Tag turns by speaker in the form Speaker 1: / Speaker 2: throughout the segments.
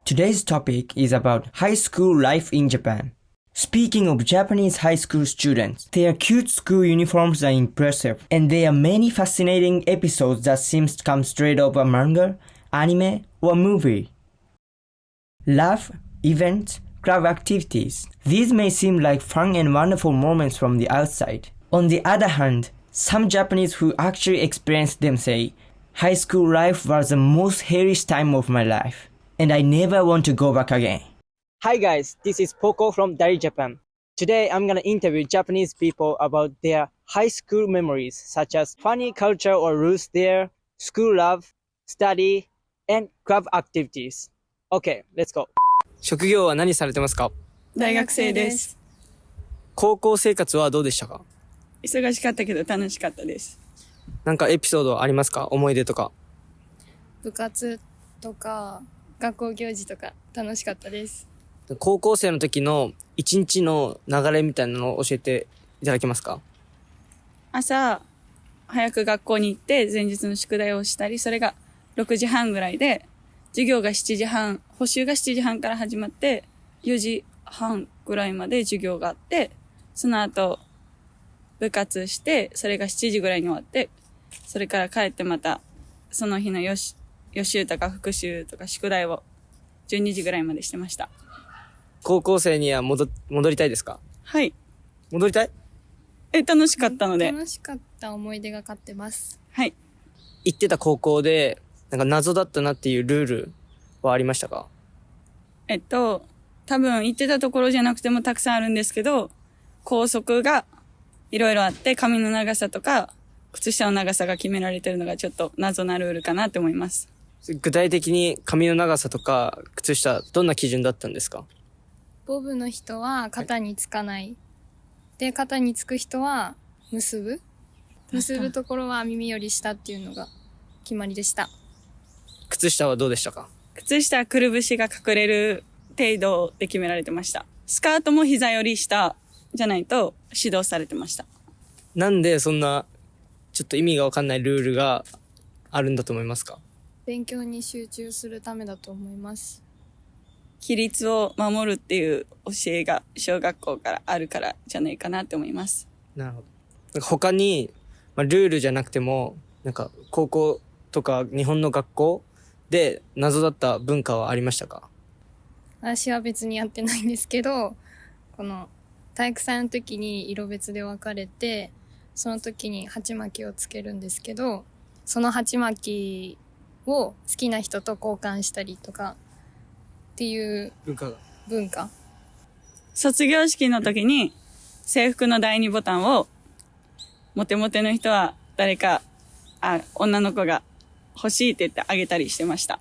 Speaker 1: Today's topic is about high school life in Japan. Speaking of Japanese high school students, their cute school uniforms are impressive, and there are many fascinating episodes that seem to come straight out of a manga, anime, or movie. Love, events, club activities. These may seem like fun and wonderful moments from the outside. On the other hand, some Japanese who actually experienced them say, high school life was the most hellish time of my life, and I never want to go back again.
Speaker 2: Hi guys, this is Poco from Dari Japan. Today I'm gonna interview Japanese people about their high school memories, such as funny culture or rules there, school love, study, and club activities. Okay, let's go. 職業は何されてますか？
Speaker 3: 大学生です。
Speaker 2: 高校生活はどうでしたか？
Speaker 3: 忙しかったけど楽しかったです。
Speaker 2: なんかエピソードありますか？思い出とか。
Speaker 4: 部活とか学校行事とか楽しかったです。
Speaker 2: 高校生の時の一日の流れみたいなのを教えていただけますか？
Speaker 3: 朝早く学校に行って前日の宿題をしたり、それが6時半ぐらいで、授業が7時半、補習が7時半から始まって4時半ぐらいまで授業があって、その後部活して、それが7時ぐらいに終わって、それから帰ってまたその日の予習とか復習とか宿題を12時ぐらいまでしてました。
Speaker 2: 高校生には戻りたいですか？
Speaker 3: はい。
Speaker 2: 戻りたい？
Speaker 3: 楽しかったので。
Speaker 4: 楽しかった思い出が勝ってます。
Speaker 3: はい。
Speaker 2: 行ってた高校で、なんか謎だったなっていうルールはありましたか？
Speaker 3: 多分行ってたところじゃなくてもたくさんあるんですけど、校則がいろいろあって、髪の長さとか、靴下の長さが決められてるのがちょっと謎なルールかなって思います。
Speaker 2: 具体的に髪の長さとか靴下、どんな基準だったんですか？
Speaker 4: ボブの人は肩につかない。で、肩につく人は結ぶところは耳より下っていうのが決まりでした。
Speaker 2: 靴下はどうでしたか？
Speaker 3: 靴下はくるぶしが隠れる程度で決められてました。スカートも膝より下じゃないと指導されてました。
Speaker 2: なんでそんなちょっと意味がわかんないルールがあるんだと思いますか？
Speaker 4: 勉強に集中するためだと思います。
Speaker 3: 規律を守るっていう教えが小学校からあるからじゃないかなって思います。
Speaker 2: なるほど。なんか他に、ルールじゃなくても、なんか高校とか日本の学校で謎だった文化はありましたか？
Speaker 4: 私は別にやってないんですけど、この体育祭の時に色別で分かれて、その時に鉢巻きをつけるんですけど、その鉢巻きを好きな人と交換したりとかっていう文化。
Speaker 3: 卒業式の時に制服の第2ボタンをモテモテの人は誰か女の子が欲しいって言ってあげたりしてました。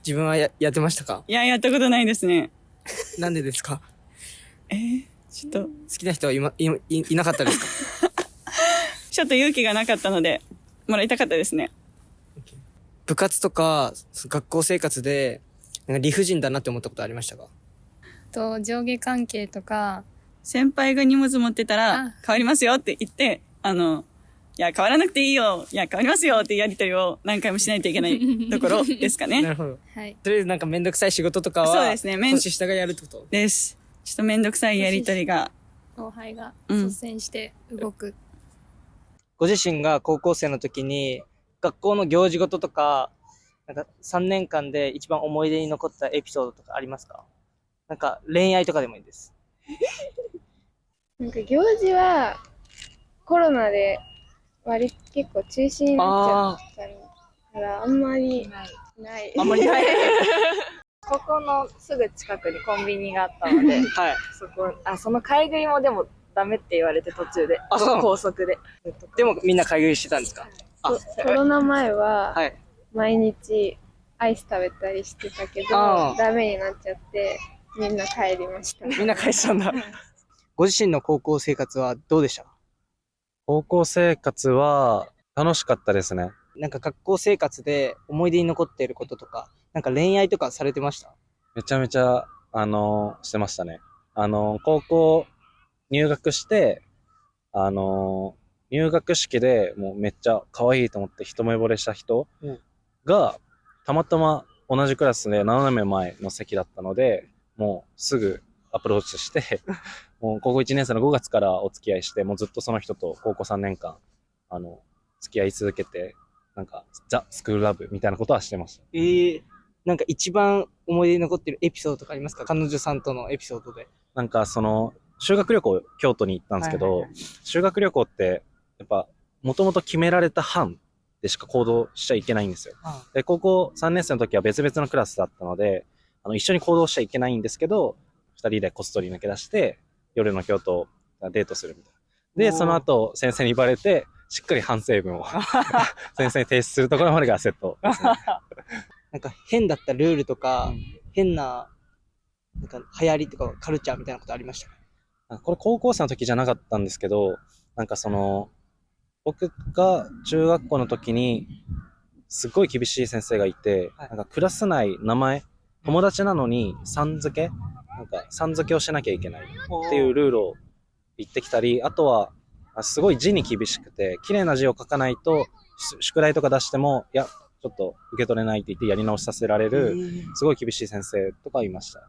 Speaker 2: 自分はやってましたか？
Speaker 3: いや、やったことないですね。
Speaker 2: なんでですか？
Speaker 3: ちょっと
Speaker 2: 好きな人はいなかったですか？
Speaker 3: ちょっと勇気がなかったのでもらいたかったですね。
Speaker 2: 部活とか学校生活でなんか理不尽だなって思ったことありましたか？
Speaker 4: 上下関係とか、
Speaker 3: 先輩が荷物持ってたら変わりますよって言って、いや変わらなくていいよ、いや変わりますよってやりとりを何回もしないといけないところですかね。
Speaker 2: なるほど。
Speaker 4: はい。
Speaker 2: とりあえずなんかめんどくさい仕事とかは、
Speaker 3: そうですね。
Speaker 2: 年下がやるってこと
Speaker 3: です。ちょっとめんどくさいやりとりが。
Speaker 4: 後輩が率先して動く。
Speaker 2: ご自身が高校生の時に学校の行事事とか、なんか3年間で一番思い出に残ったエピソードとかありますか？なんか恋愛とかでもいいです。
Speaker 5: なんか行事はコロナで結構中止になっちゃったからあんまりない。
Speaker 2: あんまりない。
Speaker 5: ここのすぐ近くにコンビニがあったので、
Speaker 2: はい。
Speaker 5: その買い食いもでもダメって言われて途中で、高速で。
Speaker 2: でもみんな買い食いしてたんですか？
Speaker 5: コロナ前は
Speaker 2: はい。
Speaker 5: 毎日アイス食べたりしてたけど、ダメになっちゃってみんな帰りました。
Speaker 2: みんな帰したんだ。ご自身の高校生活はどうでした？
Speaker 6: 高校生活は楽しかったですね。
Speaker 2: なんか学校生活で思い出に残っていることとか、なんか恋愛とかされてました？
Speaker 6: めちゃめちゃ、してましたね。高校入学して、入学式でもうめっちゃ可愛いと思って一目惚れした人が、たまたま同じクラスで斜め前の席だったので、もうすぐアプローチして、もう高校1年生の5月からお付き合いして、もうずっとその人と高校3年間、付き合い続けて、なんか、ザ・スクールラブみたいなことはしてました。
Speaker 2: なんか一番思い出に残ってるエピソードとかありますか？彼女さんとのエピソードで。
Speaker 6: なんか修学旅行、京都に行ったんですけど、修学旅行って、やっぱ、もともと決められた班でしか行動しちゃいけないんですよ。で、高校3年生の時は別々のクラスだったので、一緒に行動しちゃいけないんですけど、2人でこっそり抜け出して、夜の京都をデートするみたいな。で、その後、先生に言われて、しっかり反省文を先生に提出するところまでがセットですね。
Speaker 2: なんか変だったルールとか、変な、なんか流行りとかカルチャーみたいなことありましたか？
Speaker 6: これ高校生の時じゃなかったんですけど、なんか僕が中学校の時に、すっごい厳しい先生がいて、なんかクラス内名前、友達なのにさん付けをしなきゃいけないっていうルールを言ってきたり、あとは、すごい字に厳しくて、綺麗な字を書かないと、宿題とか出しても、いや、ちょっと受け取れないって言ってやり直しさせられる、すごい厳しい先生とかいました。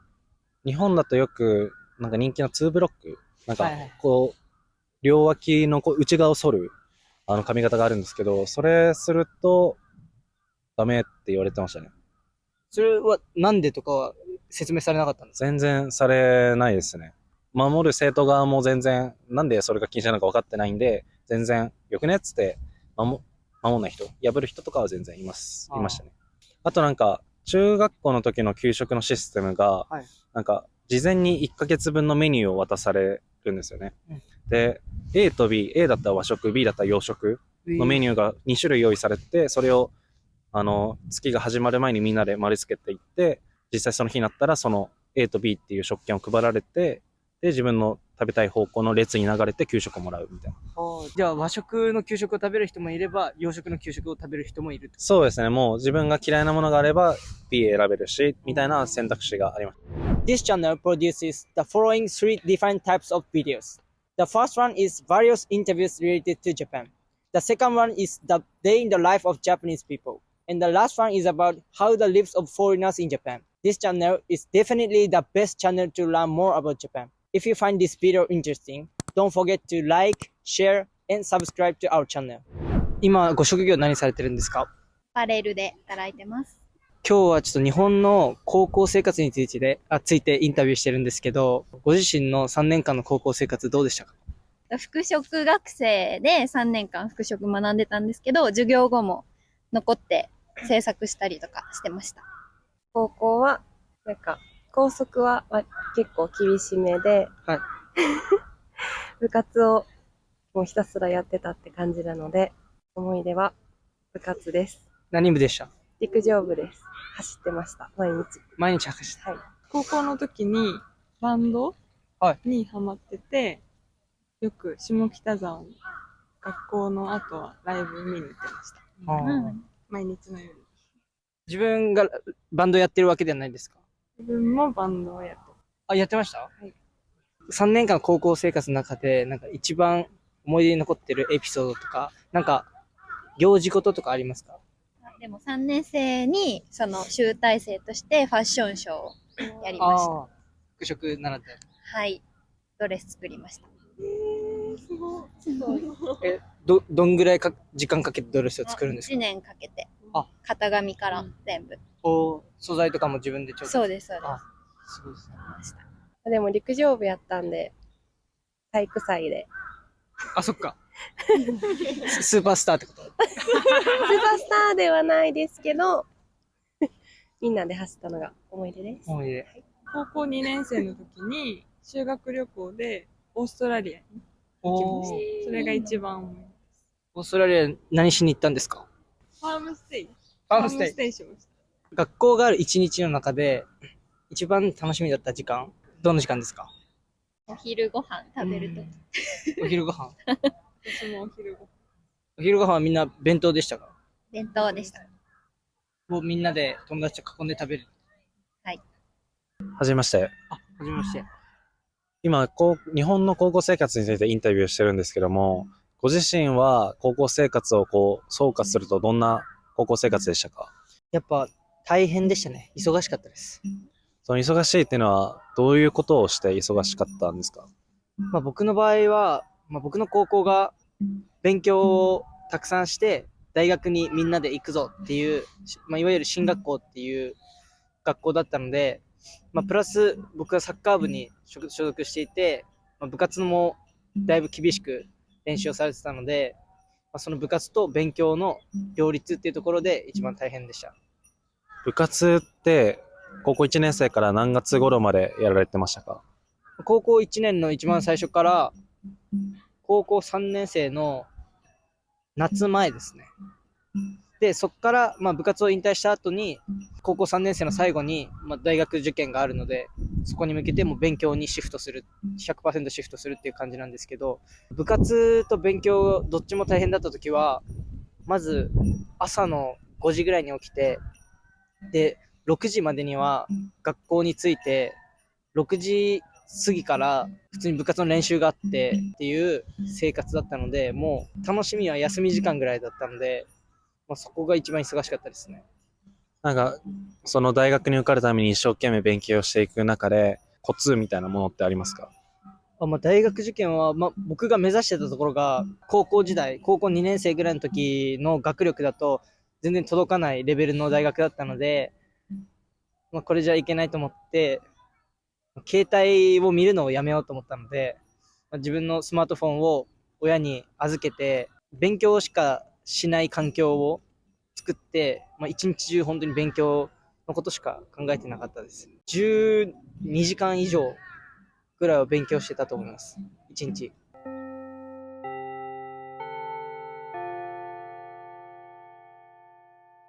Speaker 6: 日本だとよく、なんか人気の2ブロック、なんかこう、両脇のこう内側を反る、髪型があるんですけど、それすると、ダメって言われてましたね。
Speaker 2: それはなんでとかは説明されなかったんですか？
Speaker 6: 全然されないですね。守る生徒側も全然、なんでそれが禁止なのか分かってないんで、全然、よくねっつって、守んない人、破る人とかは全然いましたね。あとなんか、中学校の時の給食のシステムが、なんか、事前に1ヶ月分のメニューを渡されるんですよね。で、A と B、A だったら和食、B だったら洋食のメニューが2種類用意されて、それを、月が始まる前にみんなで丸つけていって、実際その日になったら、その A と B っていう食券を配られて、で、自分の食べたい方向の列に流れて給食をもらうみたいな。
Speaker 2: じゃあ和食の給食を食べる人もいれば、洋食の給食を食べる人もいる。
Speaker 6: そうですね。もう自分が嫌いなものがあれば B 選べるし、みたいな選択肢があります。
Speaker 2: This channel produces the following 3 different types of videos. The first one is various interviews related to Japan. The second one is the day in the life of Japanese people. And the last one is about how the lives of foreigners in Japan. This channel is definitely the best channel to learn more about Japan. If you find this video interesting, don't forget to like, share, and subscribe to our channel. 今、ご職業何されてるんですか？
Speaker 7: アパレルで働いてます。
Speaker 2: 今日はちょっと日本の高校生活についてインタビューしてるんですけど、ご自身の3年間の高校生活どうでしたか？
Speaker 7: 服飾学生で3年間服飾学んでたんですけど、授業後も残って制作したりとかしてました。
Speaker 5: 高校は、なんか、校則は結構厳しめで、部活をもうひたすらやってたって感じなので、思い出は部活です。
Speaker 2: 何部でした？
Speaker 5: 陸上部です。走ってました、毎日。
Speaker 2: 毎日走って。
Speaker 3: 高校の時にバンドにハマってて、よく下北沢に学校の後はライブ見に行ってました。毎日の夜。
Speaker 2: 自分がバンドやってるわけではないですか？
Speaker 3: 自分もバンドをやって
Speaker 2: あ、やってました？3年間高校生活の中で、なんか一番思い出に残ってるエピソードとか、なんか行事事とかありますか？
Speaker 7: でも3年生にその集大成としてファッションショーをやりました。
Speaker 2: 服飾ならでは。
Speaker 7: はい。ドレス作りました。
Speaker 3: すごい。
Speaker 2: どんぐらい時間かけてドレスを作るんですか
Speaker 7: ？1年かけて。型紙から全部。
Speaker 2: 素材とかも自分で調整。
Speaker 7: そうです、そうです。
Speaker 2: すごいですね。
Speaker 5: でも陸上部やったんで、体育祭で。
Speaker 2: あ、そっか。スーパースターってこと？スーパー
Speaker 5: スターではないですけど、みんなで走ったのが思い出です。
Speaker 2: 思い出。
Speaker 3: 高校2年生の時に修学旅行でオーストラリアに行きました。それが一番思い出です。
Speaker 2: オーストラリア何しに行ったんですか？
Speaker 3: ファームステイしました。
Speaker 2: 学校がある一日の中で一番楽しみだった時間、どの時間ですか？
Speaker 7: お昼ご飯食べるとき。
Speaker 2: お昼ご飯。
Speaker 3: 私もお昼ご飯。
Speaker 2: お昼ご飯はみんな弁当でしたか？
Speaker 7: 弁当でした。
Speaker 2: もうみんなで友達と囲んで食べる。
Speaker 7: はい。
Speaker 6: はじめまして。
Speaker 2: はじめまして。
Speaker 6: 今、日本の高校生活についてインタビューしてるんですけども、ご自身は高校生活を総括するとどんな高校生活でしたか？
Speaker 2: やっぱ大変でしたね。忙しかったです。
Speaker 6: その忙しいっていうのは、どういうことをして忙しかったんですか？
Speaker 2: 僕の場合は、僕の高校が勉強をたくさんして、大学にみんなで行くぞっていう、いわゆる進学校っていう学校だったので、プラス僕はサッカー部に所属していて、部活もだいぶ厳しく練習をされてたので、その部活と勉強の両立っていうところで一番大変でした。
Speaker 6: 部活って高校1年生から何月頃までやられてましたか？
Speaker 2: 高校1年の一番最初から高校3年生の夏前ですね。で、そこから部活を引退した後に高校3年生の最後に大学受験があるので、そこに向けても勉強にシフトする、100% シフトするっていう感じなんですけど、部活と勉強どっちも大変だった時は、まず朝の5時ぐらいに起きて、で6時までには学校に着いて、6時過ぎから普通に部活の練習があってっていう生活だったので、もう楽しみは休み時間ぐらいだったので、そこが一番忙しかったですね。
Speaker 6: なんか、その大学に受かるために一生懸命勉強していく中で、コツみたいなものってありますか？
Speaker 2: 大学受験は、僕が目指してたところが、高校2年生ぐらいの時の学力だと全然届かないレベルの大学だったので、これじゃいけないと思って、携帯を見るのをやめようと思ったので、自分のスマートフォンを親に預けて、勉強しかしない環境を作って、一日中本当に勉強のことしか考えてなかったです。12時間以上ぐらいは勉強してたと思います。1日。